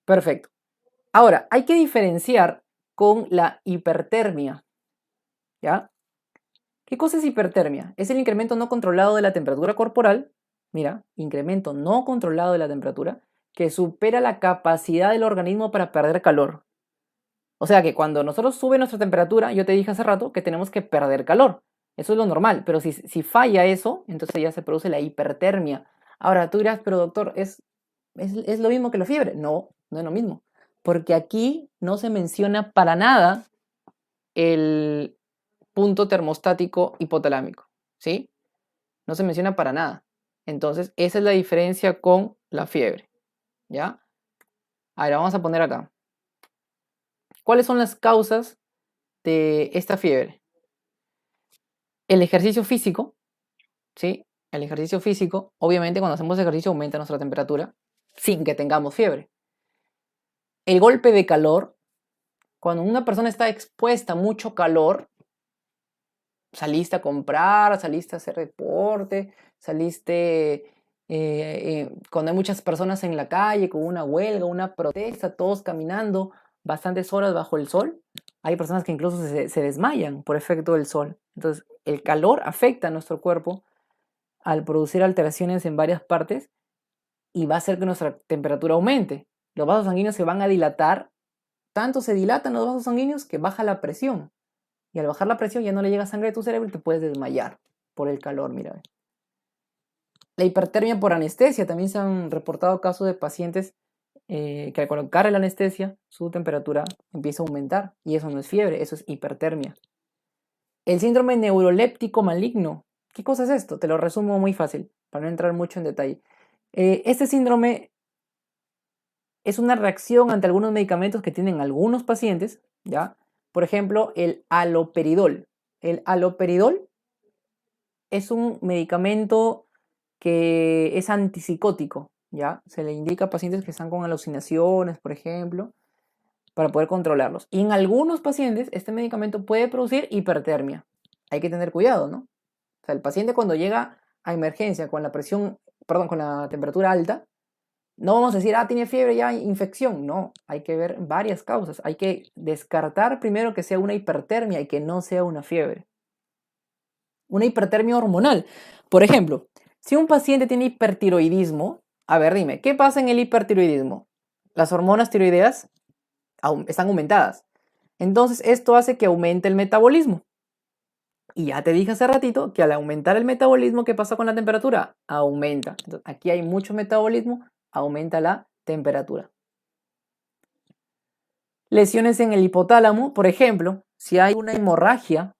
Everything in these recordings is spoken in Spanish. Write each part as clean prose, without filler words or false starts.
Perfecto. Ahora, hay que diferenciar con la hipertermia, ¿ya? ¿Qué cosa es hipertermia? Es el incremento no controlado de la temperatura corporal, mira, incremento no controlado de la temperatura, que supera la capacidad del organismo para perder calor. O sea que cuando nosotros sube nuestra temperatura, yo te dije hace rato que tenemos que perder calor. Eso es lo normal, pero si falla eso, entonces ya se produce la hipertermia. Ahora tú dirás, pero doctor, ¿es lo mismo que la fiebre? No, no es lo mismo. Porque aquí no se menciona para nada el punto termostático hipotalámico, ¿sí? No se menciona para nada. Entonces, esa es la diferencia con la fiebre, ¿ya? Ahora vamos a poner acá. ¿Cuáles son las causas de esta fiebre? El ejercicio físico, ¿sí? El ejercicio físico, obviamente cuando hacemos ejercicio aumenta nuestra temperatura sin que tengamos fiebre. El golpe de calor, cuando una persona está expuesta a mucho calor, saliste a comprar, saliste a hacer deporte, saliste cuando hay muchas personas en la calle con una huelga, una protesta, todos caminando bastantes horas bajo el sol, hay personas que incluso se desmayan por efecto del sol. Entonces, el calor afecta a nuestro cuerpo al producir alteraciones en varias partes y va a hacer que nuestra temperatura aumente. Los vasos sanguíneos se van a dilatar, tanto se dilatan los vasos sanguíneos que baja la presión. Y al bajar la presión ya no le llega sangre a tu cerebro y te puedes desmayar por el calor, mira. La hipertermia por anestesia, también se han reportado casos de pacientes que al colocarle la anestesia su temperatura empieza a aumentar y eso no es fiebre, eso es hipertermia. El síndrome neuroléptico maligno, ¿qué cosa es esto? Te lo resumo muy fácil para no entrar mucho en detalle. Este síndrome es una reacción ante algunos medicamentos que tienen algunos pacientes, ¿ya? Por ejemplo, el haloperidol. El haloperidol es un medicamento que es antipsicótico, ¿ya? Se le indica a pacientes que están con alucinaciones, por ejemplo, para poder controlarlos. Y en algunos pacientes este medicamento puede producir hipertermia. Hay que tener cuidado, ¿no? O sea, el paciente cuando llega a emergencia con la presión, perdón, con la temperatura alta, no vamos a decir, tiene fiebre, ya infección. No, hay que ver varias causas. Hay que descartar primero que sea una hipertermia y que no sea una fiebre. Una hipertermia hormonal. Por ejemplo, si un paciente tiene hipertiroidismo, a ver, dime, ¿qué pasa en el hipertiroidismo? Las hormonas tiroideas están aumentadas. Entonces, esto hace que aumente el metabolismo. Y ya te dije hace ratito que al aumentar el metabolismo, ¿qué pasa con la temperatura? Aumenta. Entonces, aquí hay mucho metabolismo, aumenta la temperatura. Lesiones en el hipotálamo, por ejemplo, si hay una hemorragia,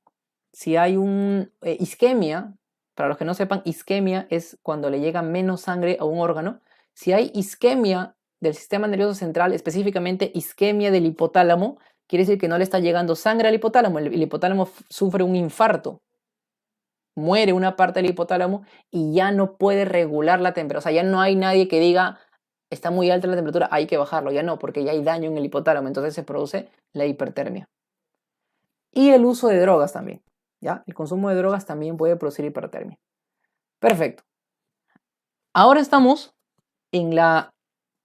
si hay una isquemia, para los que no sepan, isquemia es cuando le llega menos sangre a un órgano. Si hay isquemia del sistema nervioso central, específicamente isquemia del hipotálamo, quiere decir que no le está llegando sangre al hipotálamo. El hipotálamo sufre un infarto, muere una parte del hipotálamo y ya no puede regular la temperatura. O sea, ya no hay nadie que diga, está muy alta la temperatura, hay que bajarlo. Ya no, porque ya hay daño en el hipotálamo, entonces se produce la hipertermia. Y el uso de drogas también, ¿ya? El consumo de drogas también puede producir hipertermia. Perfecto. Ahora estamos en la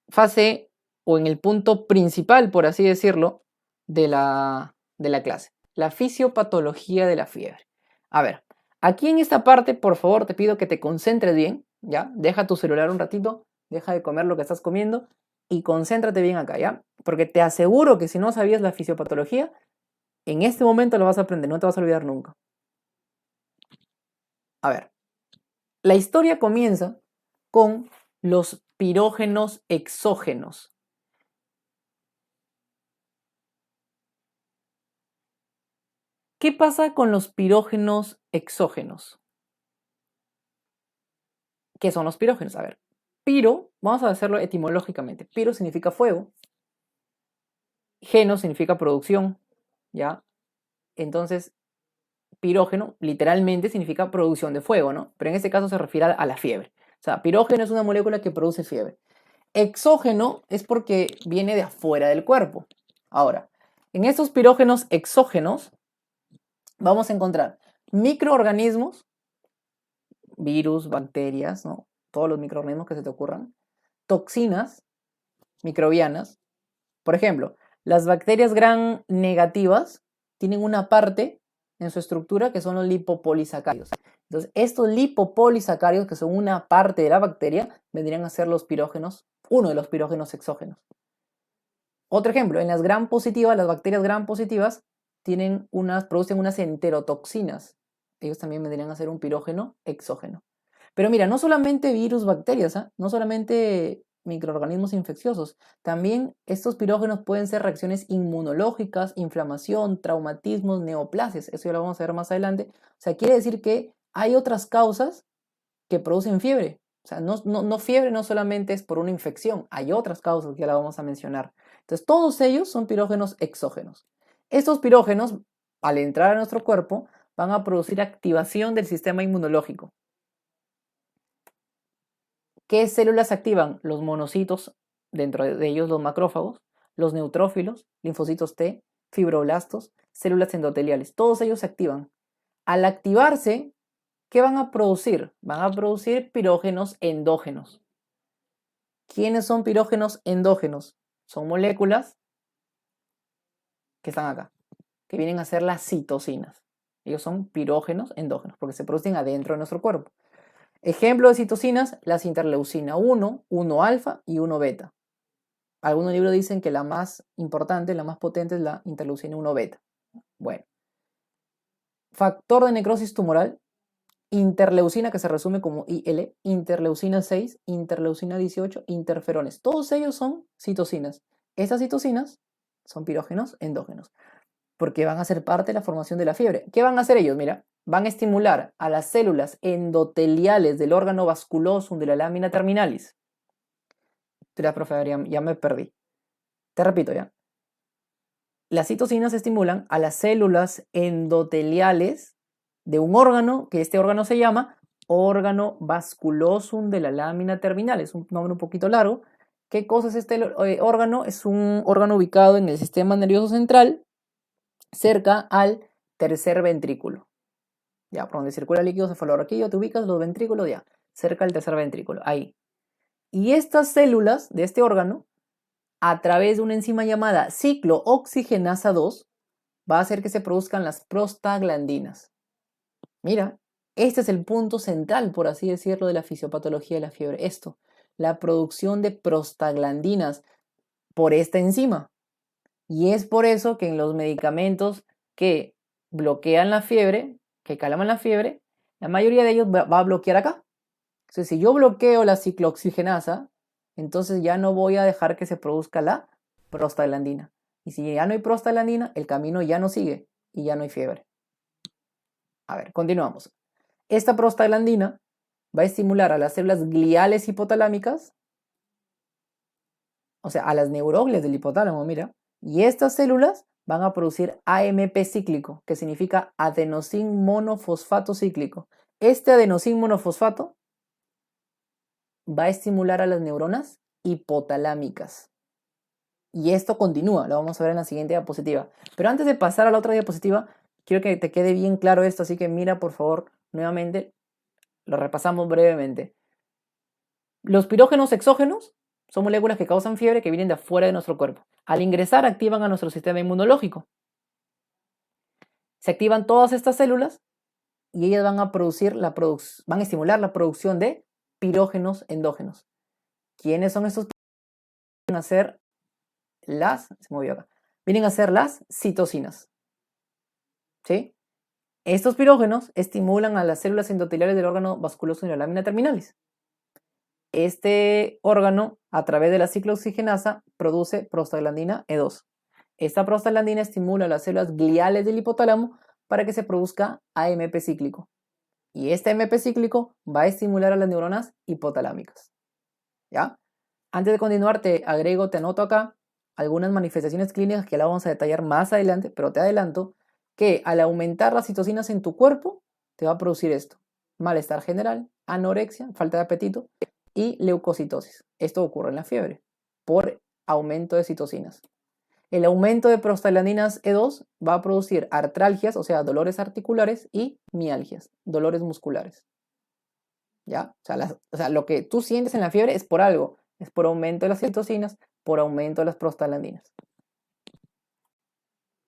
fase o en el punto principal, por así decirlo, de la clase. La fisiopatología de la fiebre. A ver, aquí en esta parte, por favor, te pido que te concentres bien, ¿ya? Deja tu celular un ratito, deja de comer lo que estás comiendo y concéntrate bien acá, ¿ya? Porque te aseguro que si no sabías la fisiopatología, en este momento lo vas a aprender, no te vas a olvidar nunca. A ver, la historia comienza con los pirógenos exógenos. ¿Qué pasa con los pirógenos exógenos? ¿Qué son los pirógenos? A ver, piro, vamos a hacerlo etimológicamente. Piro significa fuego, geno significa producción, ¿ya? Entonces, pirógeno literalmente significa producción de fuego, ¿no? Pero en este caso se refiere a la fiebre. O sea, pirógeno es una molécula que produce fiebre. Exógeno es porque viene de afuera del cuerpo. Ahora, en estos pirógenos exógenos vamos a encontrar microorganismos, virus, bacterias, ¿no? Todos los microorganismos que se te ocurran, toxinas microbianas, Por ejemplo, las bacterias gram negativas tienen una parte en su estructura que son los lipopolisacáridos. Entonces, estos lipopolisacáridos, que son una parte de la bacteria, vendrían a ser los pirógenos, uno de los pirógenos exógenos. Otro ejemplo, en las gram positivas, las bacterias gram positivas producen unas enterotoxinas. Ellos también vendrían a ser un pirógeno exógeno. Pero mira, no solamente virus, bacterias, no solamente microorganismos infecciosos, también estos pirógenos pueden ser reacciones inmunológicas, inflamación, traumatismos, neoplasias. Eso ya lo vamos a ver más adelante. O sea, quiere decir que hay otras causas que producen fiebre. O sea, no fiebre no solamente es por una infección, hay otras causas que ya la vamos a mencionar. Entonces, todos ellos son pirógenos exógenos. Estos pirógenos, al entrar a nuestro cuerpo, van a producir activación del sistema inmunológico. ¿Qué células activan? Los monocitos, dentro de ellos los macrófagos, los neutrófilos, linfocitos T, fibroblastos, células endoteliales. Todos ellos se activan. Al activarse, ¿qué van a producir? Van a producir pirógenos endógenos. ¿Quiénes son pirógenos endógenos? Son moléculas que están acá, que vienen a ser las citocinas. Ellos son pirógenos endógenos porque se producen adentro de nuestro cuerpo. Ejemplo de citocinas, las interleucina 1, 1 alfa y 1 beta. Algunos libros dicen que la más importante, la más potente es la interleucina 1 beta. Bueno. Factor de necrosis tumoral, interleucina, que se resume como IL, interleucina 6, interleucina 18, interferones. Todos ellos son citocinas. Estas citocinas son pirógenos endógenos, porque van a ser parte de la formación de la fiebre. ¿Qué van a hacer ellos? Mira, van a estimular a las células endoteliales del órgano vasculosum de la lámina terminalis. Ya, profe, ya me perdí. Te repito ya. Las citocinas estimulan a las células endoteliales de un órgano, que este órgano se llama órgano vasculosum de la lámina terminal. Es un nombre un poquito largo. ¿Qué cosa es este órgano? Es un órgano ubicado en el sistema nervioso central, cerca al tercer ventrículo. Ya, por donde circula el líquido cefalorraquídeo, te ubicas los ventrículos, ya, cerca del tercer ventrículo, ahí. Y estas células de este órgano, a través de una enzima llamada ciclooxigenasa 2, va a hacer que se produzcan las prostaglandinas. Mira, este es el punto central, por así decirlo, de la fisiopatología de la fiebre. Esto, la producción de prostaglandinas por esta enzima. Y es por eso que en los medicamentos que bloquean la fiebre, que calman la fiebre, la mayoría de ellos va a bloquear acá. Entonces, si yo bloqueo la ciclooxigenasa, entonces ya no voy a dejar que se produzca la prostaglandina. Y si ya no hay prostaglandina, el camino ya no sigue y ya no hay fiebre. A ver, continuamos. Esta prostaglandina va a estimular a las células gliales hipotalámicas, o sea, a las neuroglias del hipotálamo, mira, y estas células van a producir AMP cíclico, que significa adenosín monofosfato cíclico. Este adenosín monofosfato va a estimular a las neuronas hipotalámicas. Y esto continúa, lo vamos a ver en la siguiente diapositiva. Pero antes de pasar a la otra diapositiva, quiero que te quede bien claro esto, así que mira por favor nuevamente, lo repasamos brevemente. Los pirógenos exógenos son moléculas que causan fiebre que vienen de afuera de nuestro cuerpo. Al ingresar activan a nuestro sistema inmunológico. Se activan todas estas células y ellas van a van a estimular la producción de pirógenos endógenos. ¿Quiénes son estos pirógenos? Vienen a ser vienen a ser las citocinas. ¿Sí? Estos pirógenos estimulan a las células endoteliales del órgano vasculoso de la lámina terminalis. Este órgano, a través de la ciclooxigenasa, produce prostaglandina E2. Esta prostaglandina estimula las células gliales del hipotálamo para que se produzca AMP cíclico. Y este AMP cíclico va a estimular a las neuronas hipotalámicas. ¿Ya? Antes de continuar, te anoto acá algunas manifestaciones clínicas que la vamos a detallar más adelante, pero te adelanto que al aumentar las citocinas en tu cuerpo, te va a producir esto: malestar general, anorexia, falta de apetito y leucocitosis. Esto ocurre en la fiebre por aumento de citocinas. El aumento de prostaglandinas E2 va a producir artralgias, o sea, dolores articulares, y mialgias, dolores musculares. ¿Ya? O sea, lo que tú sientes en la fiebre es por algo, es por aumento de las citocinas, por aumento de las prostaglandinas.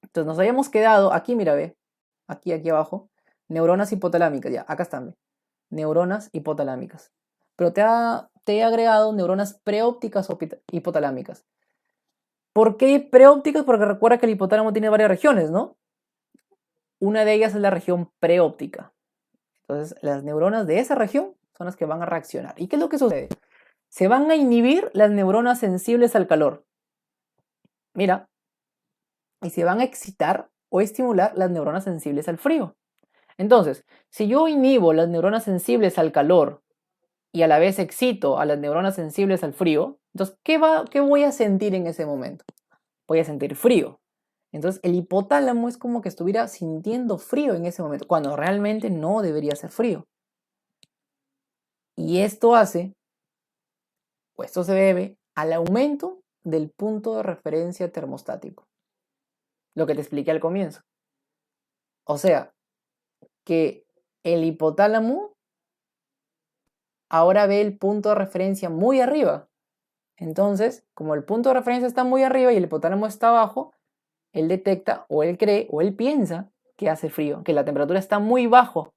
Entonces nos habíamos quedado, aquí mira, ve, aquí abajo, neuronas hipotalámicas, ya, acá están, ve, neuronas hipotalámicas. Pero te he agregado neuronas preópticas hipotalámicas. ¿Por qué preópticas? Porque recuerda que el hipotálamo tiene varias regiones, ¿no? Una de ellas es la región preóptica. Entonces, las neuronas de esa región son las que van a reaccionar. ¿Y qué es lo que sucede? Se van a inhibir las neuronas sensibles al calor. Mira. Y se van a excitar o estimular las neuronas sensibles al frío. Entonces, si yo inhibo las neuronas sensibles al calor y a la vez excito a las neuronas sensibles al frío, entonces, ¿qué voy a sentir en ese momento? Voy a sentir frío. Entonces, el hipotálamo es como que estuviera sintiendo frío en ese momento, cuando realmente no debería ser frío. Y esto esto se debe al aumento del punto de referencia termostático. Lo que te expliqué al comienzo. O sea, que el hipotálamo ahora ve el punto de referencia muy arriba. Entonces, como el punto de referencia está muy arriba y el hipotálamo está abajo, él detecta o él cree o él piensa que hace frío, que la temperatura está muy bajo.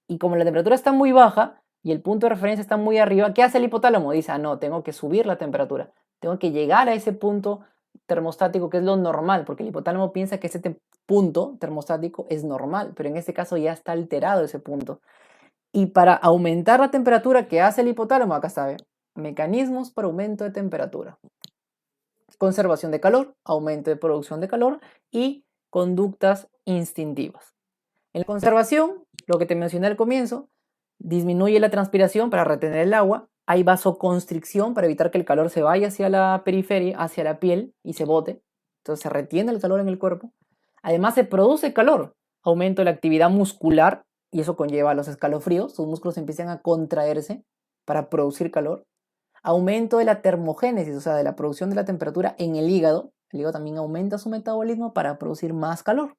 Y como la temperatura está muy baja y el punto de referencia está muy arriba, ¿qué hace el hipotálamo? Dice, no, tengo que subir la temperatura. Tengo que llegar a ese punto termostático que es lo normal, porque el hipotálamo piensa que ese punto termostático es normal, pero en este caso ya está alterado ese punto. Y para aumentar la temperatura, ¿qué hace el hipotálamo? Acá está, ¿ve? Mecanismos para aumento de temperatura. Conservación de calor, aumento de producción de calor y conductas instintivas. En la conservación, lo que te mencioné al comienzo, disminuye la transpiración para retener el agua, hay vasoconstricción para evitar que el calor se vaya hacia la periferia, hacia la piel y se bote, entonces se retiene el calor en el cuerpo. Además se produce calor, aumento de la actividad muscular y eso conlleva los escalofríos, sus músculos empiezan a contraerse para producir calor. Aumento de la termogénesis, o sea, de la producción de la temperatura en el hígado. El hígado también aumenta su metabolismo para producir más calor.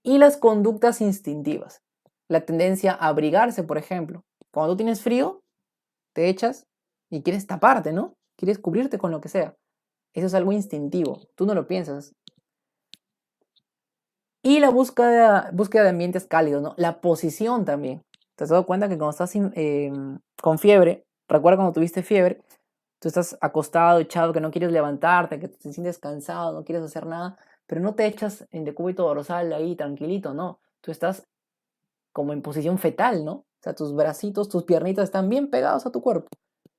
Y las conductas instintivas. La tendencia a abrigarse, por ejemplo. Cuando tú tienes frío, te echas y quieres taparte, ¿no? Quieres cubrirte con lo que sea. Eso es algo instintivo. Tú no lo piensas. Y la búsqueda de ambientes cálidos, ¿no? La posición también. ¿Te has dado cuenta que cuando estás con fiebre, recuerda cuando tuviste fiebre, tú estás acostado, echado, que no quieres levantarte, que te sientes cansado, no quieres hacer nada, pero no te echas en decúbito dorsal ahí tranquilito, no. Tú estás como en posición fetal, ¿no? O sea, tus bracitos, tus piernitas están bien pegados a tu cuerpo.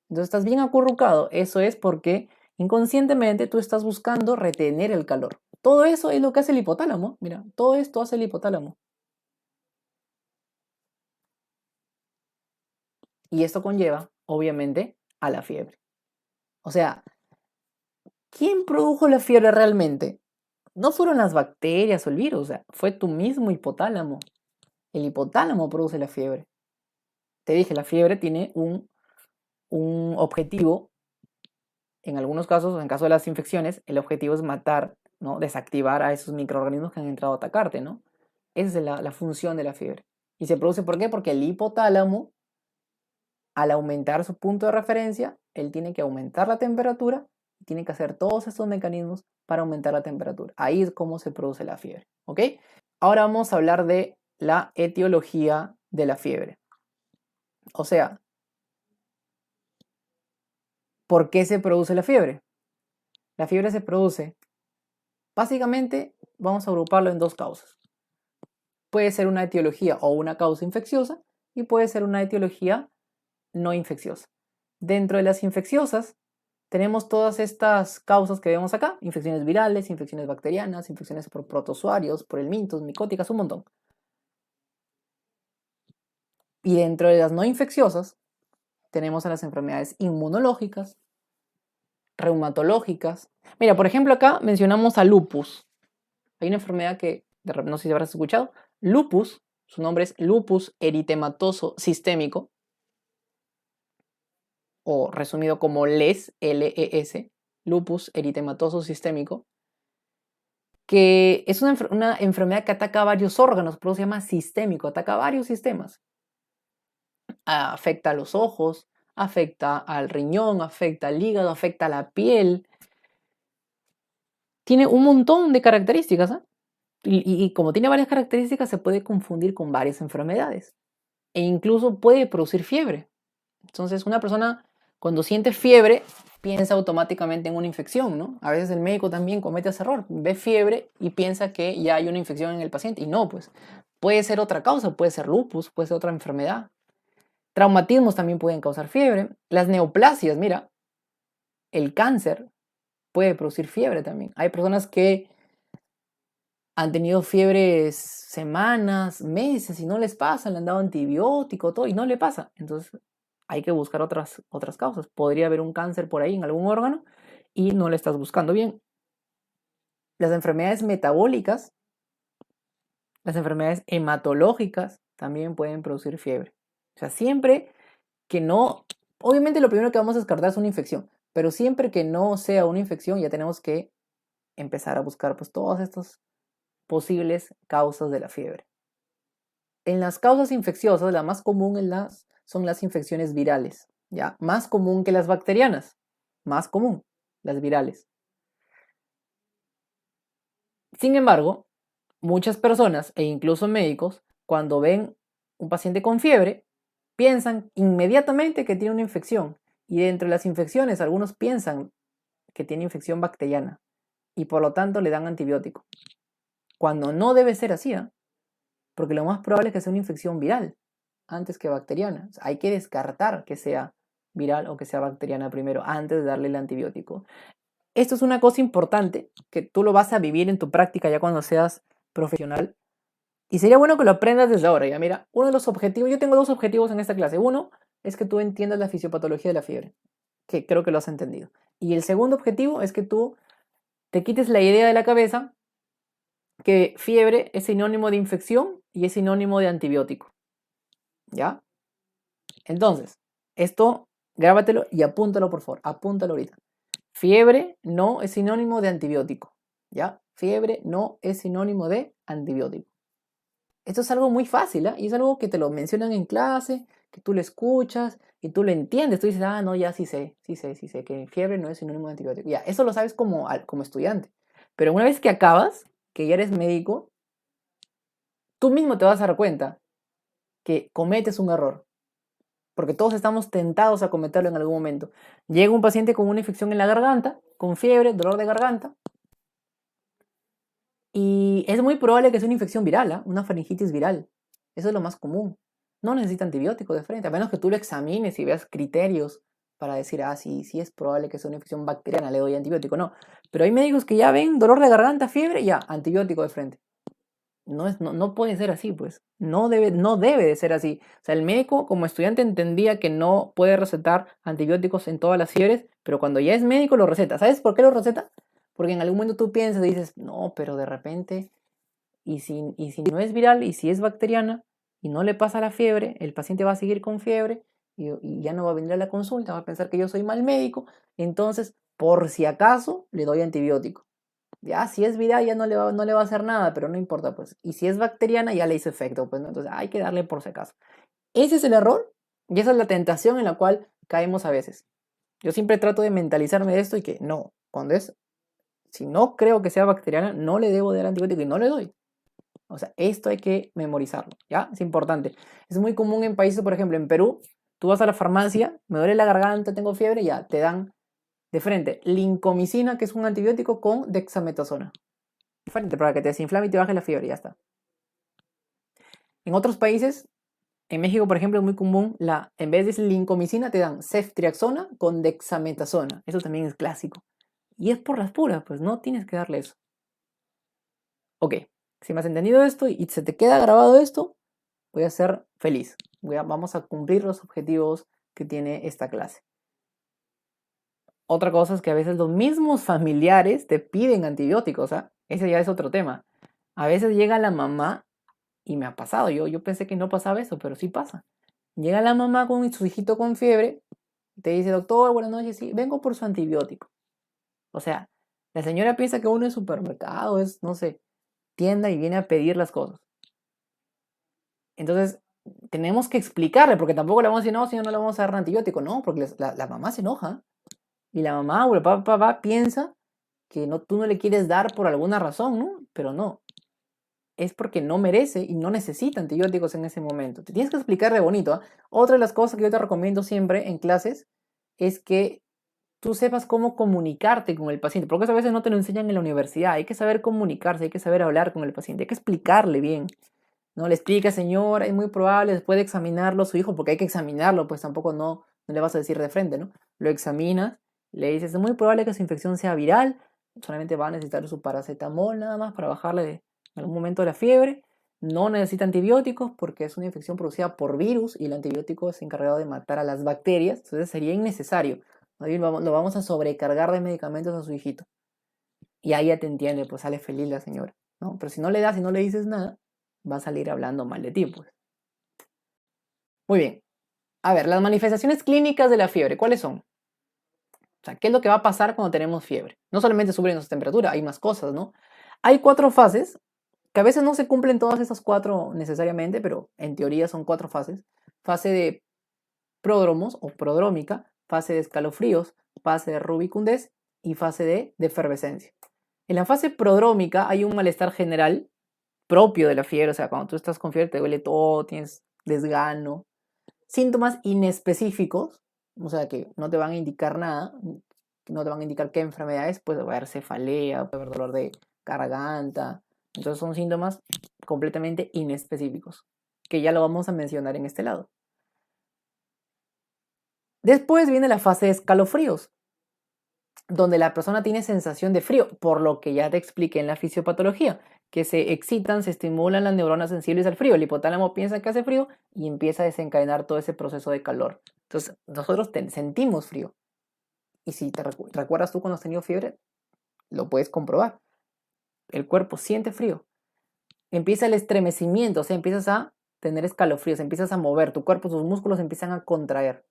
Entonces estás bien acurrucado. Eso es porque inconscientemente tú estás buscando retener el calor. Todo eso es lo que hace el hipotálamo. Mira, todo esto hace el hipotálamo. Y esto conlleva, obviamente, a la fiebre. O sea, ¿quién produjo la fiebre realmente? No fueron las bacterias o el virus, o sea, fue tu mismo hipotálamo. El hipotálamo produce la fiebre. Te dije, la fiebre tiene un objetivo. En algunos casos, en caso de las infecciones, el objetivo es matar, ¿no? Desactivar a esos microorganismos que han entrado a atacarte, ¿no? Esa es la función de la fiebre. ¿Y se produce por qué? Porque el hipotálamo, al aumentar su punto de referencia, él tiene que aumentar la temperatura y tiene que hacer todos estos mecanismos para aumentar la temperatura. Ahí es cómo se produce la fiebre, ¿ok? Ahora vamos a hablar de la etiología de la fiebre. O sea, ¿por qué se produce la fiebre? La fiebre se produce, básicamente, vamos a agruparlo en dos causas. Puede ser una etiología o una causa infecciosa y puede ser una etiología no infecciosa. Dentro de las infecciosas tenemos todas estas causas que vemos acá, infecciones virales, infecciones bacterianas, infecciones por protozoarios, por helmintos, micóticas, un montón. Y dentro de las no infecciosas tenemos a las enfermedades inmunológicas, reumatológicas. Mira, por ejemplo, acá mencionamos a lupus. Hay una enfermedad que, no sé si habrás escuchado, lupus, su nombre es lupus eritematoso sistémico, o resumido como LES, L-E-S, lupus eritematoso sistémico, que es una enfermedad que ataca a varios órganos, pero se llama sistémico, ataca a varios sistemas. Afecta a los ojos, afecta al riñón, afecta al hígado, afecta a la piel. Tiene un montón de características, ¿eh? Y como tiene varias características, se puede confundir con varias enfermedades. E incluso puede producir fiebre. Entonces, una persona cuando siente fiebre piensa automáticamente en una infección, ¿no? A veces el médico también comete ese error, ve fiebre y piensa que ya hay una infección en el paciente. Y no, pues puede ser otra causa, puede ser lupus, puede ser otra enfermedad. Traumatismos también pueden causar fiebre. Las neoplasias, mira, el cáncer puede producir fiebre también. Hay personas que han tenido fiebres semanas, meses y no les pasa, le han dado antibiótico, todo y no le pasa. Entonces hay que buscar otras causas. Podría haber un cáncer por ahí en algún órgano y no le estás buscando bien. Las enfermedades metabólicas, las enfermedades hematológicas también pueden producir fiebre. O sea, siempre que no, obviamente lo primero que vamos a descartar es una infección, pero siempre que no sea una infección ya tenemos que empezar a buscar pues todas estas posibles causas de la fiebre. En las causas infecciosas, la más común son las infecciones virales, ¿ya? Más común que las bacterianas, más común, las virales. Sin embargo, muchas personas e incluso médicos, cuando ven un paciente con fiebre, piensan inmediatamente que tiene una infección. Y de entre las infecciones, algunos piensan que tiene infección bacteriana y por lo tanto le dan antibiótico. Cuando no debe ser así, ¿eh? Porque lo más probable es que sea una infección viral antes que bacteriana. O sea, hay que descartar que sea viral o que sea bacteriana primero antes de darle el antibiótico. Esto es una cosa importante que tú lo vas a vivir en tu práctica ya cuando seas profesional. Y sería bueno que lo aprendas desde ahora. Ya mira, uno de los objetivos, yo tengo dos objetivos en esta clase. Uno es que tú entiendas la fisiopatología de la fiebre, que creo que lo has entendido. Y el segundo objetivo es que tú te quites la idea de la cabeza que fiebre es sinónimo de infección y es sinónimo de antibiótico. ¿Ya? Entonces, esto grábatelo y apúntalo por favor, apúntalo ahorita. Fiebre no es sinónimo de antibiótico, ¿ya? Fiebre no es sinónimo de antibiótico. Esto es algo muy fácil, ¿eh? Y es algo que te lo mencionan en clase, que tú lo escuchas y tú lo entiendes. Tú dices, ah, no, ya sí sé, que fiebre no es sinónimo de antibiótico. Ya, eso lo sabes como estudiante. Pero una vez que acabas, que ya eres médico, tú mismo te vas a dar cuenta que cometes un error. Porque todos estamos tentados a cometerlo en algún momento. Llega un paciente con una infección en la garganta, con fiebre, dolor de garganta, y es muy probable que sea una infección viral, ¿eh? Una faringitis viral. Eso es lo más común. No necesita antibiótico de frente, a menos que tú lo examines y veas criterios para decir, ah, sí, sí es probable que sea una infección bacteriana, le doy antibiótico. No, pero hay médicos que ya ven dolor de garganta, fiebre, ya, antibiótico de frente. No puede ser así, pues. No debe de ser así. O sea, el médico como estudiante entendía que no puede recetar antibióticos en todas las fiebres, pero cuando ya es médico lo receta. ¿Sabes por qué lo receta? Porque en algún momento tú piensas y dices, no, pero de repente, y si no es viral, y si es bacteriana, y no le pasa la fiebre, el paciente va a seguir con fiebre, y ya no va a venir a la consulta, va a pensar que yo soy mal médico, entonces, por si acaso, le doy antibiótico. Ya, si es viral ya no le va a hacer nada, pero no importa, pues. Y si es bacteriana ya le hizo efecto, pues, ¿no? Entonces hay que darle por si acaso. Ese es el error y esa es la tentación en la cual caemos a veces. Yo siempre trato de mentalizarme de esto y que no, si no creo que sea bacteriana, no le debo dar antibiótico y no le doy. O sea, esto hay que memorizarlo, ¿ya? Es importante. Es muy común en países, por ejemplo, en Perú, tú vas a la farmacia, me duele la garganta, tengo fiebre, ya, te dan de frente lincomicina, que es un antibiótico, con dexametasona. Diferente para que te desinflame y te baje la fiebre, ya está. En otros países, en México, por ejemplo, es muy común, en vez de lincomicina te dan ceftriaxona con dexametasona. Eso también es clásico. Y es por las puras, pues no tienes que darle eso. Ok, si me has entendido esto y se te queda grabado esto, voy a ser feliz. Vamos a cumplir los objetivos que tiene esta clase. Otra cosa es que a veces los mismos familiares te piden antibióticos, ¿ah? Ese ya es otro tema. A veces llega la mamá, y me ha pasado, yo pensé que no pasaba eso, pero sí pasa. Llega la mamá con su hijito con fiebre, te dice, doctor, buenas noches, sí, vengo por su antibiótico. O sea, la señora piensa que uno es supermercado, es, no sé, tienda y viene a pedir las cosas. Entonces, tenemos que explicarle, porque tampoco le vamos a decir, no, señor, no le vamos a dar antibiótico, no, porque la mamá se enoja. Y la mamá o el papá piensa que no, tú no le quieres dar por alguna razón, ¿no? Pero no, es porque no merece y no necesita antibióticos en ese momento. Te tienes que explicarle bonito, ¿eh? Otra de las cosas que yo te recomiendo siempre en clases es que tú sepas cómo comunicarte con el paciente, porque eso a veces no te lo enseñan en la universidad. Hay que saber comunicarse, hay que saber hablar con el paciente, hay que explicarle bien. No le explica, señor, es muy probable después de examinarlo su hijo, porque hay que examinarlo, pues tampoco no le vas a decir de frente, ¿no? Lo examinas, le dices, es muy probable que su infección sea viral, solamente va a necesitar su paracetamol nada más para bajarle en algún momento la fiebre. No necesita antibióticos porque es una infección producida por virus y el antibiótico es encargado de matar a las bacterias, entonces sería innecesario. Lo vamos a sobrecargar de medicamentos a su hijito. Y ahí ya te entiende, pues sale feliz la señora, ¿no? Pero si no le das y no le dices nada, va a salir hablando mal de ti, pues. Muy bien. A ver, las manifestaciones clínicas de la fiebre, ¿cuáles son? O sea, ¿qué es lo que va a pasar cuando tenemos fiebre? No solamente sube nuestra temperatura, hay más cosas, ¿no? Hay 4 fases, que a veces no se cumplen todas esas 4 necesariamente, pero en teoría son 4 fases. Fase de pródromos o prodrómica, fase de escalofríos, fase de rubicundez y fase de efervescencia. En la fase prodrómica hay un malestar general propio de la fiebre, o sea, cuando tú estás con fiebre te duele todo, tienes desgano, síntomas inespecíficos, o sea, que no te van a indicar nada, no te van a indicar qué enfermedad es, puede haber cefalea, puede haber dolor de garganta, entonces son síntomas completamente inespecíficos, que ya lo vamos a mencionar en este lado. Después viene la fase de escalofríos, donde la persona tiene sensación de frío, por lo que ya te expliqué en la fisiopatología, que se excitan, se estimulan las neuronas sensibles al frío, el hipotálamo piensa que hace frío y empieza a desencadenar todo ese proceso de calor. Entonces, nosotros sentimos frío. Y si te recuerdas tú cuando has tenido fiebre, lo puedes comprobar. El cuerpo siente frío. Empieza el estremecimiento, o sea, empiezas a tener escalofríos, empiezas a mover, tu cuerpo, tus músculos empiezan a contraer.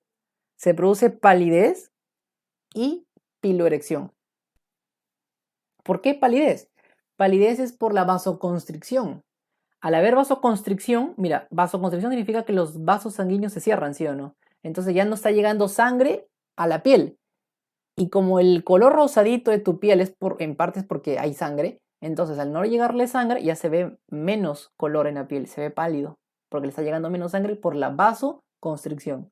Se produce palidez y piloerección. ¿Por qué palidez? Palidez es por la vasoconstricción. Al haber vasoconstricción, mira, vasoconstricción significa que los vasos sanguíneos se cierran, ¿sí o no? Entonces ya no está llegando sangre a la piel. Y como el color rosadito de tu piel es en parte es porque hay sangre, entonces al no llegarle sangre ya se ve menos color en la piel, se ve pálido, porque le está llegando menos sangre por la vasoconstricción.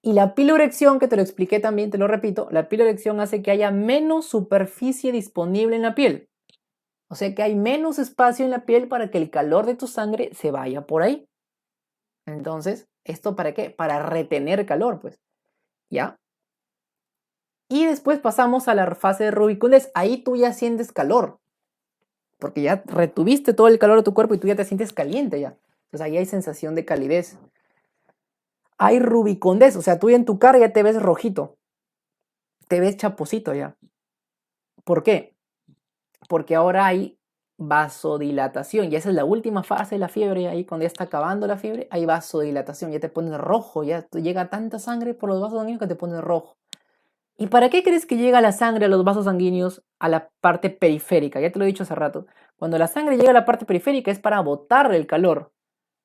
Y la piloerección, que te lo expliqué también, te lo repito, la piloerección hace que haya menos superficie disponible en la piel. O sea que hay menos espacio en la piel para que el calor de tu sangre se vaya por ahí. Entonces, ¿esto para qué? Para retener calor, pues. ¿Ya? Y después pasamos a la fase de rubicundez. Ahí tú ya sientes calor. Porque ya retuviste todo el calor de tu cuerpo y tú ya te sientes caliente ya. Entonces ahí hay sensación de calidez. Hay rubicundez, o sea, tú ya en tu cara ya te ves rojito. Te ves chapucito ya. ¿Por qué? Porque ahora hay vasodilatación, y esa es la última fase de la fiebre, ahí cuando ya está acabando la fiebre, hay vasodilatación, ya te pones rojo, ya llega tanta sangre por los vasos sanguíneos que te pones rojo. ¿Y para qué crees que llega la sangre a los vasos sanguíneos a la parte periférica? Ya te lo he dicho hace rato. Cuando la sangre llega a la parte periférica es para botar el calor.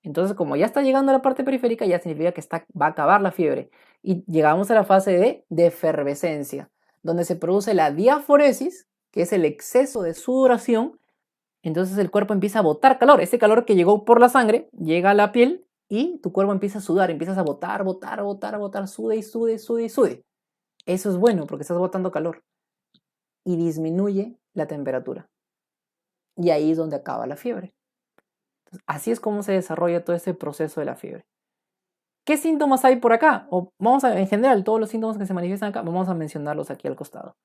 Entonces, como ya está llegando a la parte periférica, ya significa que va a acabar la fiebre. Y llegamos a la fase de efervescencia, donde se produce la diaforesis, que es el exceso de sudoración. Entonces el cuerpo empieza a botar calor. Ese calor que llegó por la sangre llega a la piel y tu cuerpo empieza a sudar, empiezas a botar, sude y sude, sude y sude. Eso es bueno porque estás botando calor y disminuye la temperatura. Y ahí es donde acaba la fiebre. Entonces, así es como se desarrolla todo ese proceso de la fiebre. ¿Qué síntomas hay por acá? O vamos a, en general, todos los síntomas que se manifiestan acá, vamos a mencionarlos aquí al costado.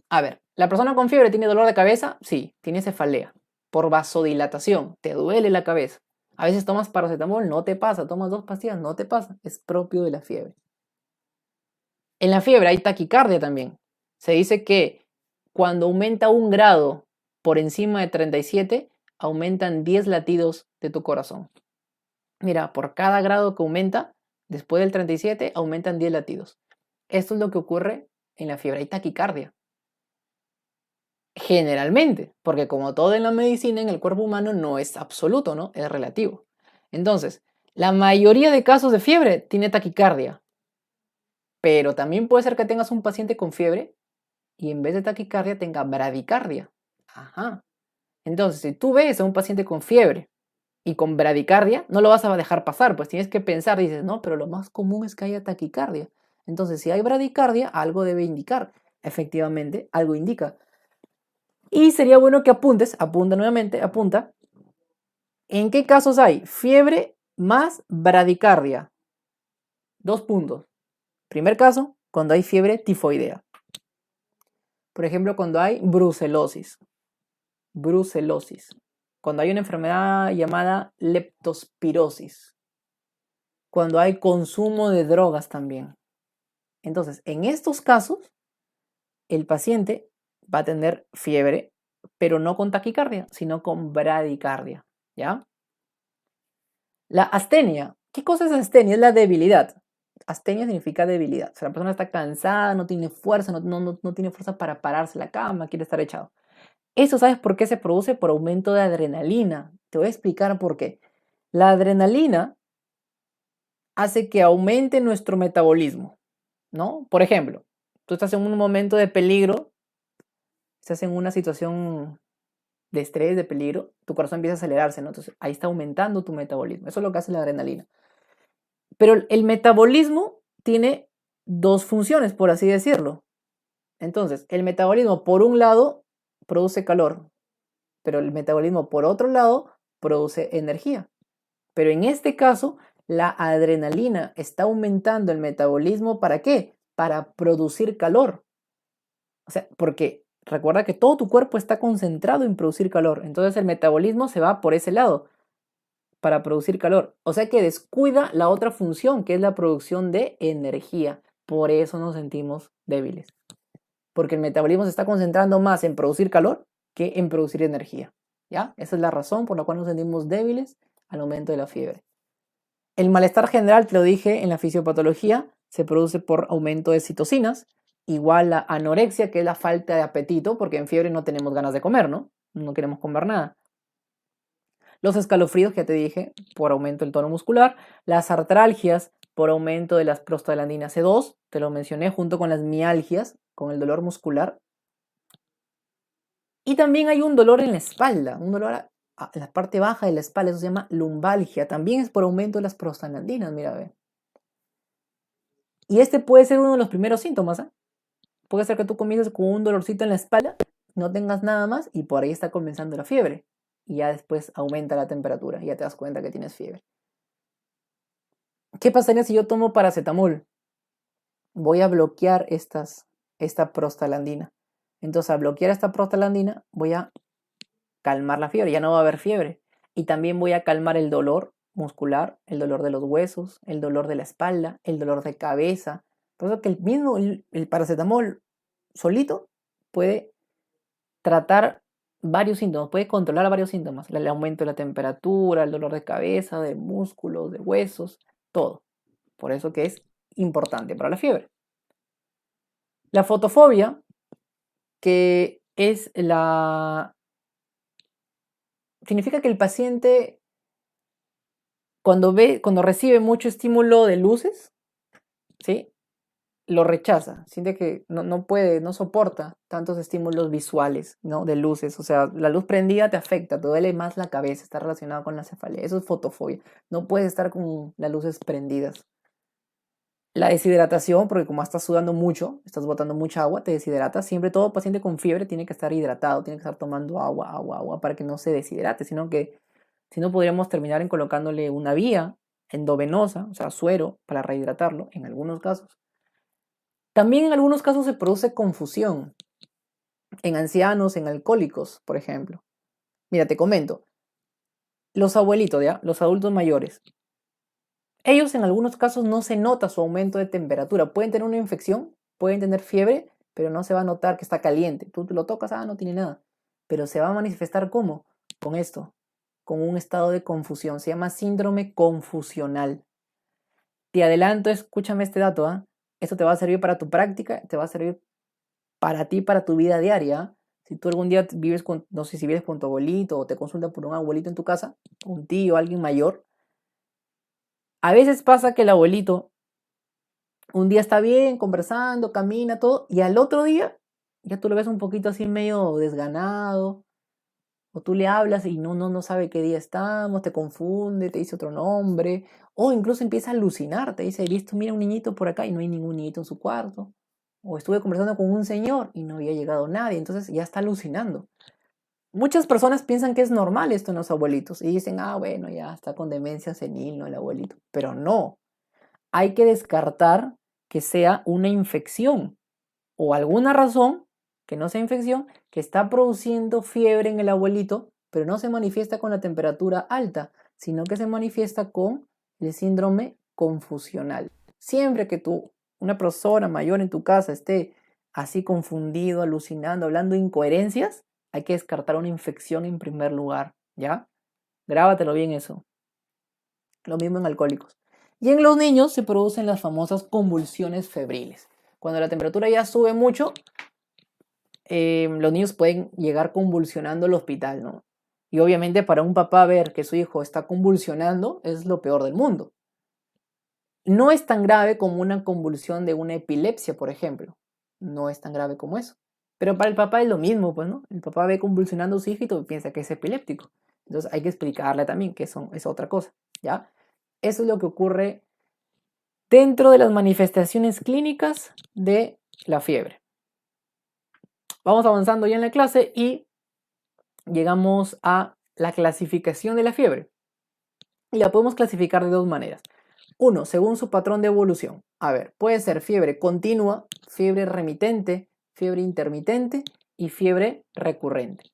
A ver, ¿la persona con fiebre tiene dolor de cabeza? Sí, tiene cefalea. Por vasodilatación, te duele la cabeza. A veces tomas paracetamol, no te pasa. Tomas 2 pastillas, no te pasa. Es propio de la fiebre. En la fiebre hay taquicardia también. Se dice que cuando aumenta 1 grado por encima de 37, aumentan 10 latidos de tu corazón. Mira, por cada grado que aumenta, después del 37, aumentan 10 latidos. Esto es lo que ocurre en la fiebre. Hay taquicardia. Generalmente, porque como todo en la medicina, en el cuerpo humano no es absoluto, ¿no? Es relativo. Entonces, La mayoría de casos de fiebre tiene taquicardia, pero también puede ser que tengas un paciente con fiebre y en vez de taquicardia tenga bradicardia. Ajá. Entonces, si tú ves a un paciente con fiebre y con bradicardia, no lo vas a dejar pasar, pues tienes que pensar, dices, no, pero lo más común es que haya taquicardia. Entonces, si hay bradicardia, algo debe indicar. Efectivamente, algo indica. Y sería bueno que apuntes, apunta nuevamente, apunta, ¿en qué casos hay fiebre más bradicardia? 2 puntos. Primer caso, cuando hay fiebre tifoidea. Por ejemplo, cuando hay brucelosis. Brucelosis. Cuando hay una enfermedad llamada leptospirosis. Cuando hay consumo de drogas también. Entonces, en estos casos, el paciente va a tener fiebre, pero no con taquicardia, sino con bradicardia, ¿ya? La astenia. ¿Qué cosa es astenia? Es la debilidad. Astenia significa debilidad. O sea, la persona está cansada, no tiene fuerza, no tiene fuerza para pararse de la cama, quiere estar echado. Eso, ¿sabes por qué se produce? Por aumento de adrenalina. Te voy a explicar por qué. La adrenalina hace que aumente nuestro metabolismo, ¿no? Por ejemplo, tú estás en un momento de peligro, estás en una situación de estrés, de peligro, tu corazón empieza a acelerarse, ¿no? Entonces ahí está aumentando tu metabolismo. Eso es lo que hace la adrenalina. Pero el metabolismo tiene 2 funciones, por así decirlo. Entonces, el metabolismo, por un lado, produce calor, pero el metabolismo, por otro lado, produce energía. Pero en este caso, la adrenalina está aumentando el metabolismo, ¿para qué? Para producir calor. O sea, porque recuerda que todo tu cuerpo está concentrado en producir calor. Entonces el metabolismo se va por ese lado, para producir calor. O sea que descuida la otra función, que es la producción de energía. Por eso nos sentimos débiles. Porque el metabolismo se está concentrando más en producir calor que en producir energía. ¿Ya? Esa es la razón por la cual nos sentimos débiles al aumento de la fiebre. El malestar general, te lo dije, en la fisiopatología se produce por aumento de citocinas, igual la anorexia, que es la falta de apetito, porque en fiebre no tenemos ganas de comer, ¿no? No queremos comer nada. Los escalofríos, que ya te dije, por aumento del tono muscular. Las artralgias, por aumento de las prostaglandinas C2, te lo mencioné, junto con las mialgias, con el dolor muscular. Y también hay un dolor en la espalda, un dolor en la parte baja de la espalda, eso se llama lumbalgia. También es por aumento de las prostaglandinas, mira, ve. Y este puede ser uno de los primeros síntomas, ¿eh? Puede ser que tú comiences con un dolorcito en la espalda, no tengas nada más y por ahí está comenzando la fiebre. Y ya después aumenta la temperatura y ya te das cuenta que tienes fiebre. ¿Qué pasaría si yo tomo paracetamol? Voy a bloquear esta prostaglandina. Entonces, al bloquear esta prostaglandina, voy a calmar la fiebre, ya no va a haber fiebre. Y también voy a calmar el dolor muscular, el dolor de los huesos, el dolor de la espalda, el dolor de cabeza. Por eso que el paracetamol solito puede tratar varios síntomas, puede controlar varios síntomas. El aumento de la temperatura, el dolor de cabeza, de músculos, de huesos, todo. Por eso que es importante para la fiebre. La fotofobia, que es significa que el paciente cuando recibe mucho estímulo de luces, ¿sí? Lo rechaza, siente que no puede, no soporta tantos estímulos visuales, ¿no? De luces, o sea, la luz prendida te afecta, te duele más la cabeza, está relacionado con la cefalea, eso es fotofobia, no puedes estar con las luces prendidas. La deshidratación, porque como estás sudando mucho, estás botando mucha agua, te deshidratas. Siempre todo paciente con fiebre tiene que estar hidratado, tiene que estar tomando agua para que no se deshidrate, sino que si no podríamos terminar en colocándole una vía endovenosa, o sea, suero, para rehidratarlo, en algunos casos. También en algunos casos se produce confusión, en ancianos, en alcohólicos, por ejemplo. Mira, te comento, los abuelitos, ¿ya? Los adultos mayores, ellos en algunos casos no se nota su aumento de temperatura. Pueden tener una infección, pueden tener fiebre, pero no se va a notar que está caliente. Tú lo tocas, no tiene nada. Pero se va a manifestar ¿cómo? Con esto, con un estado de confusión. Se llama síndrome confusional. Te adelanto, escúchame este dato, ¿ah? Esto te va a servir para tu práctica, te va a servir para ti, para tu vida diaria. Si tú algún día vives con, no sé si vives con tu abuelito o te consultan por un abuelito en tu casa, un tío, alguien mayor, A veces pasa que el abuelito un día está bien, conversando, camina, todo, y al otro día ya tú lo ves un poquito así medio desganado, o tú le hablas y no sabe qué día estamos, te confunde, te dice otro nombre, o incluso empieza a alucinar, te dice, he visto, mira un niñito por acá y no hay ningún niñito en su cuarto, o estuve conversando con un señor y no había llegado nadie, entonces ya está alucinando. Muchas personas piensan que es normal esto en los abuelitos y dicen, ah, bueno, ya está con demencia senil, ¿no? El abuelito. Pero no, hay que descartar que sea una infección o alguna razón que no sea infección que está produciendo fiebre en el abuelito, pero no se manifiesta con la temperatura alta, sino que se manifiesta con el síndrome confusional. Siempre que una persona mayor en tu casa esté así confundido, alucinando, hablando incoherencias, hay que descartar una infección en primer lugar, ¿ya? Grábatelo bien eso. Lo mismo en alcohólicos. Y en los niños se producen las famosas convulsiones febriles. Cuando la temperatura ya sube mucho, los niños pueden llegar convulsionando al hospital, ¿no? Y obviamente para un papá ver que su hijo está convulsionando es lo peor del mundo. No es tan grave como una convulsión de una epilepsia, por ejemplo. No es tan grave como eso. Pero para el papá es lo mismo, pues, ¿no? El papá ve convulsionando a su hijito y piensa que es epiléptico. Entonces hay que explicarle también que eso es otra cosa, ¿ya? Eso es lo que ocurre dentro de las manifestaciones clínicas de la fiebre. Vamos avanzando ya en la clase y llegamos a la clasificación de la fiebre. Y la podemos clasificar de dos maneras. Uno, según su patrón de evolución. A ver, puede ser fiebre continua, fiebre remitente, fiebre intermitente y fiebre recurrente.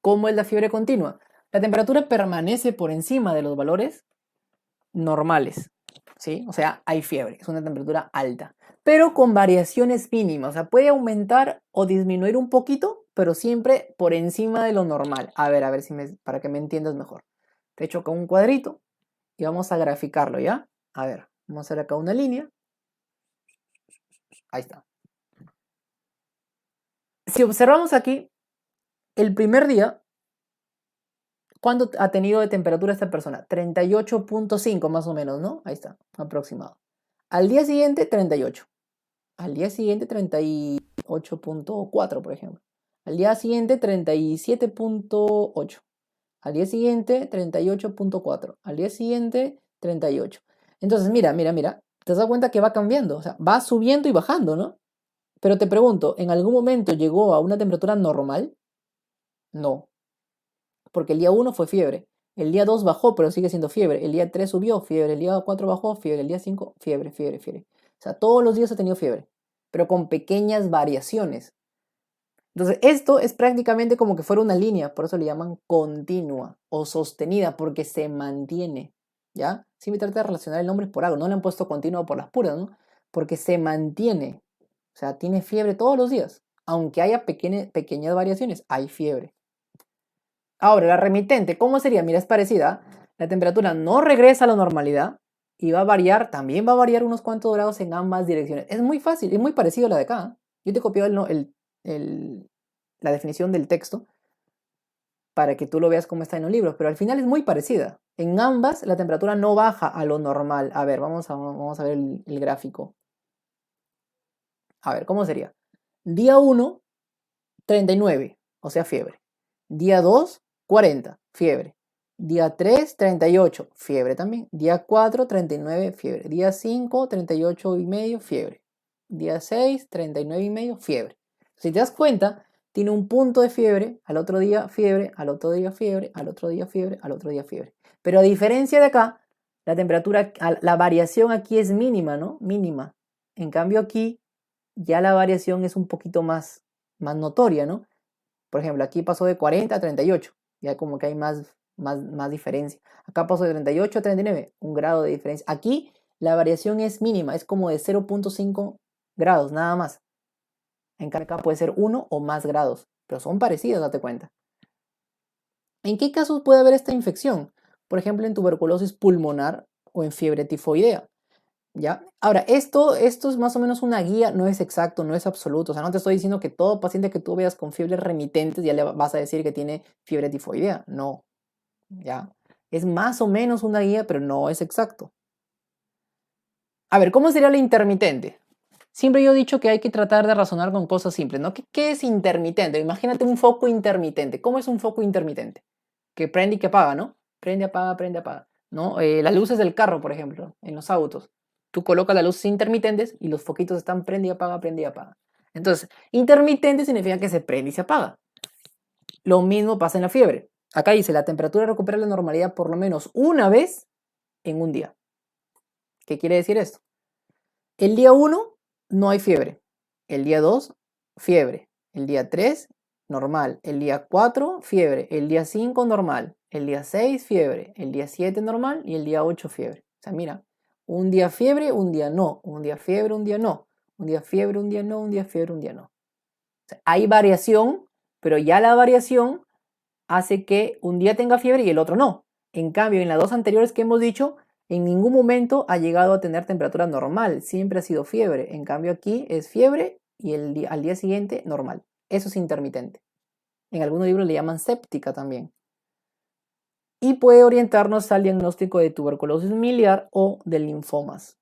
¿Cómo es la fiebre continua? La temperatura permanece por encima de los valores normales, ¿sí? O sea, hay fiebre, es una temperatura alta, pero con variaciones mínimas. O sea, puede aumentar o disminuir un poquito, pero siempre por encima de lo normal. A ver si para que me entiendas mejor. Te echo acá un cuadrito y vamos a graficarlo, ¿ya? A ver, vamos a hacer acá una línea. Ahí está. Si observamos aquí, el primer día, ¿cuánto ha tenido de temperatura esta persona? 38.5 más o menos, ¿no? Ahí está, aproximado. Al día siguiente, 38. Al día siguiente, 38.4, por ejemplo. Al día siguiente, 37.8. Al día siguiente, 38.4. Al día siguiente, 38. Entonces, mira. ¿Te has dado cuenta que va cambiando? O sea, va subiendo y bajando, ¿no? Pero te pregunto, ¿en algún momento llegó a una temperatura normal? No. Porque el día 1 fue fiebre. El día 2 bajó, pero sigue siendo fiebre. El día 3 subió, fiebre. El día 4 bajó, fiebre. El día 5, fiebre. O sea, todos los días ha tenido fiebre, pero con pequeñas variaciones. Entonces, esto es prácticamente como que fuera una línea, por eso le llaman continua o sostenida, porque se mantiene, ¿ya? Siempre trata de relacionar el nombre por algo, no le han puesto continua por las puras, ¿no? Porque se mantiene, o sea, tiene fiebre todos los días, aunque haya pequeñas variaciones, hay fiebre. Ahora, la remitente, ¿cómo sería? Mira, es parecida. La temperatura no regresa a la normalidad y va a variar, también va a variar unos cuantos grados en ambas direcciones. Es muy fácil, es muy parecido a la de acá. Yo te he copiado la definición del texto para que tú lo veas como está en los libros, pero al final es muy parecida. En ambas la temperatura no baja a lo normal. A ver, vamos a ver el gráfico. A ver, ¿cómo sería? Día 1, 39, o sea, fiebre. Día 2, 40, fiebre. Día 3, 38, fiebre también. Día 4, 39, fiebre. Día 5, 38 y medio, fiebre. Día 6, 39 y medio, fiebre. Si te das cuenta, tiene un punto de fiebre, al otro día fiebre, al otro día fiebre, al otro día fiebre, al otro día fiebre. Pero a diferencia de acá, la temperatura, la variación aquí es mínima, ¿no? Mínima. En cambio aquí ya la variación es un poquito más notoria, ¿no? Por ejemplo, aquí pasó de 40 a 38, ya como que hay más diferencia. Acá pasó de 38 a 39, un grado de diferencia. Aquí la variación es mínima, es como de 0.5 grados, nada más. En cambio acá puede ser 1 o más grados, pero son parecidos, date cuenta. ¿En qué casos puede haber esta infección? Por ejemplo, en tuberculosis pulmonar o en fiebre tifoidea. ¿Ya? Ahora, esto es más o menos una guía, no es exacto, no es absoluto. O sea, no te estoy diciendo que todo paciente que tú veas con fiebres remitentes ya le vas a decir que tiene fiebre tifoidea. No, ¿ya? Es más o menos una guía, pero no es exacto. A ver, ¿cómo sería la intermitente? Siempre yo he dicho que hay que tratar de razonar con cosas simples, ¿no? ¿Qué es intermitente? Imagínate un foco intermitente. ¿Cómo es un foco intermitente? Que prende y que apaga, ¿no? Prende, apaga, ¿no? Las luces del carro, por ejemplo, en los autos. Tú colocas las luces intermitentes y los foquitos están prende y apaga, prende y apaga. Entonces, intermitente significa que se prende y se apaga. Lo mismo pasa en la fiebre. Acá dice, la temperatura recupera la normalidad por lo menos una vez en un día. ¿Qué quiere decir esto? El día 1 no hay fiebre. El día 2, fiebre. El día 3, normal. El día 4, fiebre. El día 5, normal. El día 6, fiebre. El día 7, normal. Y el día 8, fiebre. O sea, mira, un día fiebre, un día no. Un día fiebre, un día no. Un día fiebre, un día no. Un día fiebre, un día no. O sea, hay variación, pero ya la variación hace que un día tenga fiebre y el otro no. En cambio, en las dos anteriores que hemos dicho, en ningún momento ha llegado a tener temperatura normal, siempre ha sido fiebre. En cambio aquí es fiebre y al día siguiente normal. Eso es intermitente. En algunos libros le llaman séptica también. Y puede orientarnos al diagnóstico de tuberculosis miliar o de linfomas.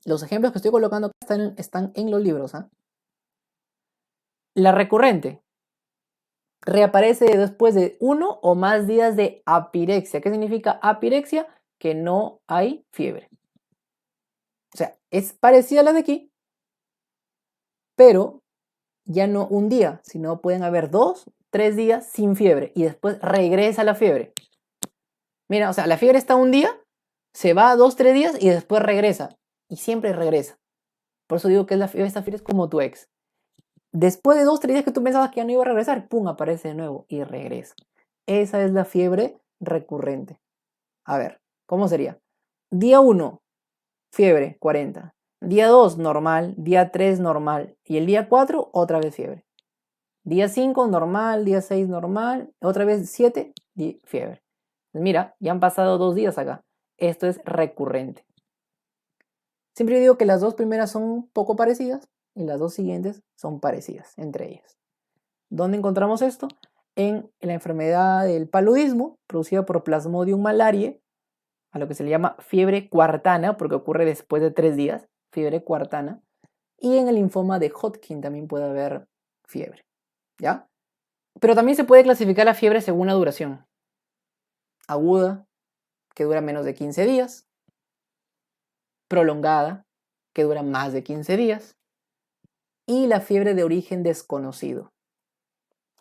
Los ejemplos que estoy colocando están en los libros. La recurrente reaparece después de 1 o más días de apirexia. ¿Qué significa apirexia? Que no hay fiebre. O sea, es parecida a la de aquí, pero ya no un día, sino pueden haber 2, 3 días sin fiebre y después regresa la fiebre. Mira, o sea, la fiebre está un día, se va 2, 3 días y después regresa. Y siempre regresa. Por eso digo que esta fiebre es como tu ex. Después de 2, 3 días que tú pensabas que ya no iba a regresar, ¡pum!, aparece de nuevo y regresa. Esa es la fiebre recurrente. A ver, ¿cómo sería? Día 1, fiebre, 40. Día 2, normal. Día 3, normal. Y el día 4, otra vez fiebre. Día 5, normal. Día 6, normal. Otra vez 7, fiebre. Mira, ya han pasado 2 días acá. Esto es recurrente. Siempre digo que las dos primeras son un poco parecidas y las dos siguientes son parecidas entre ellas. ¿Dónde encontramos esto? En la enfermedad del paludismo, producida por Plasmodium malariae, a lo que se le llama fiebre cuartana, porque ocurre después de 3 días, fiebre cuartana, y en el linfoma de Hodgkin también puede haber fiebre, ¿ya? Pero también se puede clasificar la fiebre según la duración. Aguda, que dura menos de 15 días, prolongada, que dura más de 15 días, y la fiebre de origen desconocido,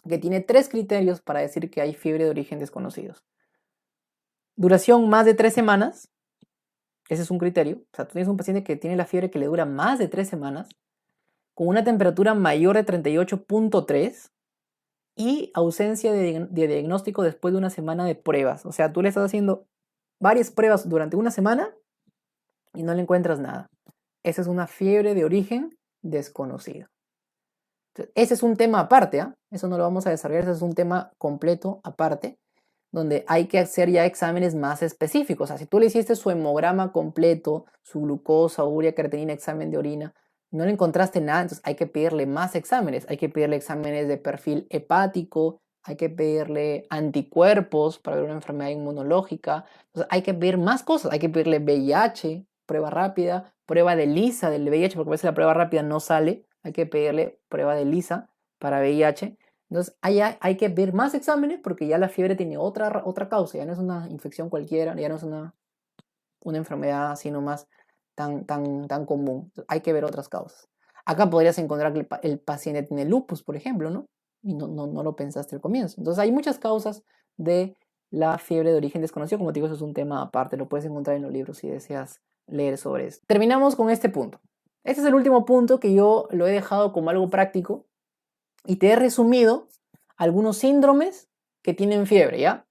que tiene 3 criterios para decir que hay fiebre de origen desconocido. Duración más de 3 semanas, ese es un criterio. O sea, tú tienes un paciente que tiene la fiebre que le dura más de 3 semanas, con una temperatura mayor de 38.3 y ausencia de diagnóstico después de una semana de pruebas. O sea, tú le estás haciendo varias pruebas durante una semana y no le encuentras nada. Esa es una fiebre de origen desconocido. Entonces, ese es un tema aparte, ¿eh? Eso no lo vamos a desarrollar, ese es un tema completo aparte, donde hay que hacer ya exámenes más específicos. O sea, si tú le hiciste su hemograma completo, su glucosa, urea, creatinina, examen de orina, no le encontraste nada, entonces hay que pedirle más exámenes. Hay que pedirle exámenes de perfil hepático, hay que pedirle anticuerpos para ver una enfermedad inmunológica. Entonces hay que pedir más cosas, hay que pedirle VIH, prueba rápida, prueba de ELISA del VIH, porque a veces la prueba rápida no sale, hay que pedirle prueba de ELISA para VIH. Entonces hay que ver más exámenes porque ya la fiebre tiene otra causa, ya no es una infección cualquiera, ya no es una enfermedad así nomás tan común. Entonces, hay que ver otras causas. Acá podrías encontrar que el paciente tiene lupus, por ejemplo, ¿no? Y no lo pensaste al comienzo. Entonces hay muchas causas de la fiebre de origen desconocido. Como te digo, eso es un tema aparte, lo puedes encontrar en los libros si deseas leer sobre esto. Terminamos con este punto. Este es el último punto que yo lo he dejado como algo práctico y te he resumido algunos síndromes que tienen fiebre, ¿ya?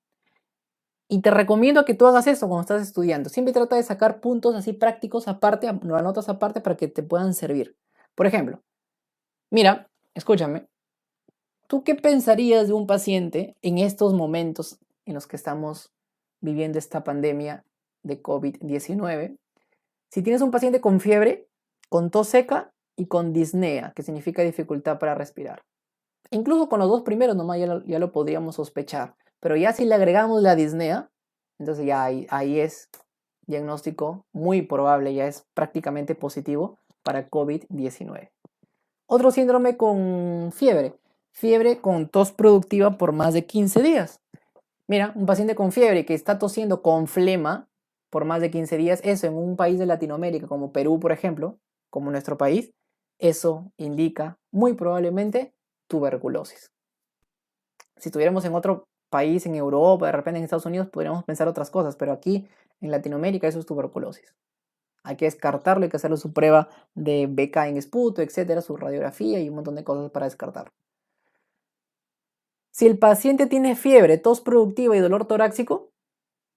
Y te recomiendo que tú hagas eso cuando estás estudiando. Siempre trata de sacar puntos así prácticos aparte, lo anotas aparte para que te puedan servir. Por ejemplo, mira, escúchame, ¿tú qué pensarías de un paciente en estos momentos en los que estamos viviendo esta pandemia de COVID-19? Si tienes un paciente con fiebre, con tos seca y con disnea, que significa dificultad para respirar. Incluso con los dos primeros nomás ya lo podríamos sospechar. Pero ya si le agregamos la disnea, Entonces ya ahí es diagnóstico muy probable, ya es prácticamente positivo para COVID-19. Otro síndrome con fiebre. Fiebre con tos productiva por más de 15 días. Mira, un paciente con fiebre que está tosiendo con flema por más de 15 días, eso en un país de Latinoamérica como Perú, por ejemplo, como nuestro país, eso indica muy probablemente tuberculosis. Si estuviéramos en otro país, en Europa, de repente en Estados Unidos, podríamos pensar otras cosas, pero aquí en Latinoamérica eso es tuberculosis. Hay que descartarlo, hay que hacerle su prueba de BK en esputo, etcétera, su radiografía y un montón de cosas para descartarlo. Si el paciente tiene fiebre, tos productiva y dolor torácico,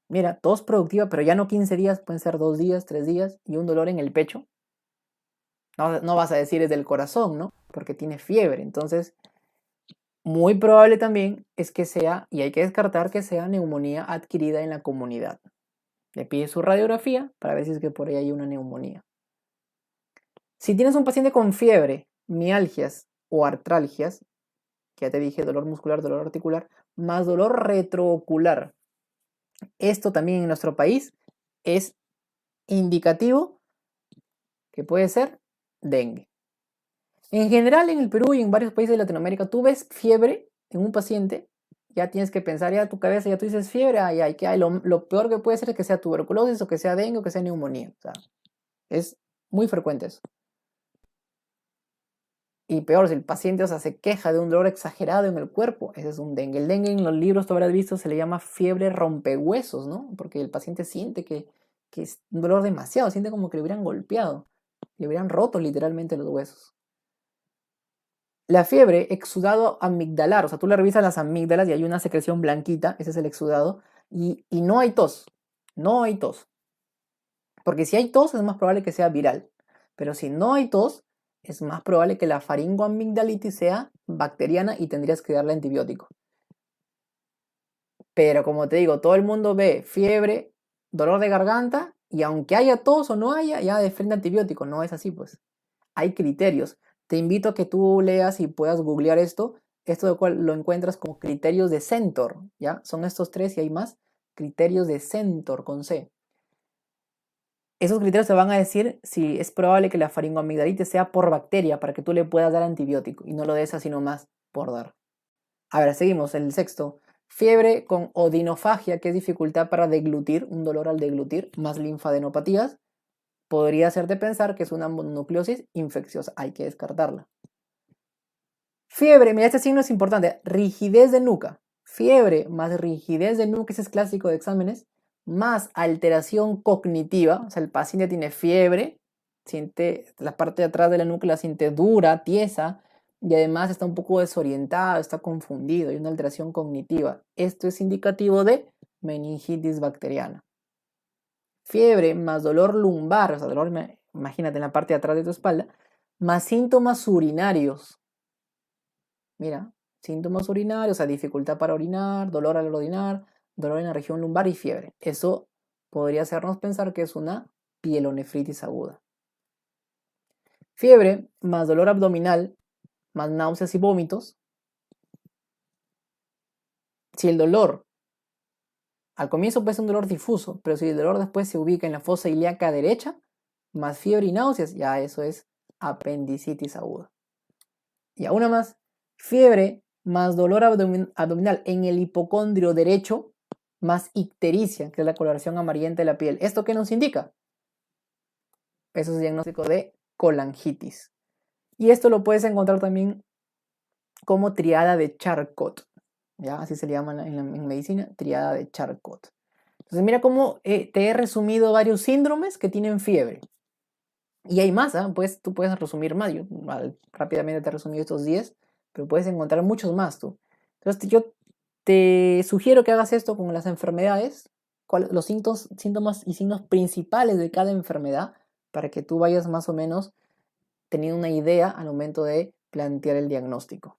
mira, tos productiva, pero ya no 15 días, pueden ser 2 días, 3 días, y un dolor en el pecho. No vas a decir es del corazón, ¿no? Porque tiene fiebre. Entonces, muy probable también es que sea, y hay que descartar que sea neumonía adquirida en la comunidad. Le pide su radiografía para ver si es que por ahí hay una neumonía. Si tienes un paciente con fiebre, mialgias o artralgias, que ya te dije, dolor muscular, dolor articular, más dolor retroocular. Esto también en nuestro país es indicativo que puede ser dengue. En general, en el Perú y en varios países de Latinoamérica, tú ves fiebre en un paciente, ya tienes que pensar, ya tu cabeza, ya tú dices fiebre, ¿qué hay? Lo peor que puede ser es que sea tuberculosis o que sea dengue o que sea neumonía. O sea, es muy frecuente eso. Y peor, si el paciente, o sea, se queja de un dolor exagerado en el cuerpo, ese es un dengue. El dengue en los libros, tú habrás visto, se le llama fiebre rompehuesos, ¿no? Porque el paciente siente que es un dolor demasiado, siente como que le hubieran golpeado, le hubieran roto literalmente los huesos. La fiebre, exudado amigdalar, o sea, tú le revisas las amígdalas y hay una secreción blanquita, ese es el exudado, y no hay tos, no hay tos. Porque si hay tos es más probable que sea viral, pero si no hay tos, es más probable que la faringoamigdalitis sea bacteriana y tendrías que darle antibiótico. Pero como te digo, todo el mundo ve fiebre, dolor de garganta y aunque haya tos o no haya, ya de frente antibiótico. No es así, pues. Hay criterios. Te invito a que tú leas y puedas googlear esto. Esto de cual lo encuentras como criterios de Centor, ¿ya? Son estos tres y hay más. Criterios de Centor con C. Esos criterios te van a decir si es probable que la faringoamigdalitis sea por bacteria para que tú le puedas dar antibiótico y no lo des así nomás por dar. A ver, seguimos. El sexto. Fiebre con odinofagia, que es dificultad para deglutir, un dolor al deglutir, más linfadenopatías. Podría hacerte pensar que es una mononucleosis infecciosa. Hay que descartarla. Fiebre, mira, este signo es importante. Rigidez de nuca. Fiebre más rigidez de nuca, ese es clásico de exámenes, más alteración cognitiva. O sea, el paciente tiene fiebre, siente la parte de atrás de la nuca, la siente dura, tiesa, y además está un poco desorientado, está confundido, hay una alteración cognitiva. Esto es indicativo de meningitis bacteriana. Fiebre más dolor lumbar, o sea, dolor, imagínate, en la parte de atrás de tu espalda, más síntomas urinarios. Mira, síntomas urinarios, o sea, dificultad para orinar, dolor al orinar, dolor en la región lumbar y fiebre. Eso podría hacernos pensar que es una pielonefritis aguda. Fiebre más dolor abdominal, más náuseas y vómitos. Si el dolor al comienzo puede ser un dolor difuso, pero si el dolor después se ubica en la fosa ilíaca derecha, más fiebre y náuseas, ya eso es apendicitis aguda. Y aún más, fiebre más dolor abdominal en el hipocondrio derecho, más ictericia, que es la coloración amarillenta de la piel. ¿Esto qué nos indica? Eso es diagnóstico de colangitis. Y esto lo puedes encontrar también como triada de Charcot. ¿Ya? Así se le llama en medicina, triada de Charcot. Entonces mira cómo te he resumido varios síndromes que tienen fiebre. Y hay más, pues tú puedes resumir más. Yo rápidamente te he resumido estos 10, pero puedes encontrar muchos más tú. Entonces yo te sugiero que hagas esto con las enfermedades, los síntomas y signos principales de cada enfermedad, para que tú vayas más o menos teniendo una idea al momento de plantear el diagnóstico.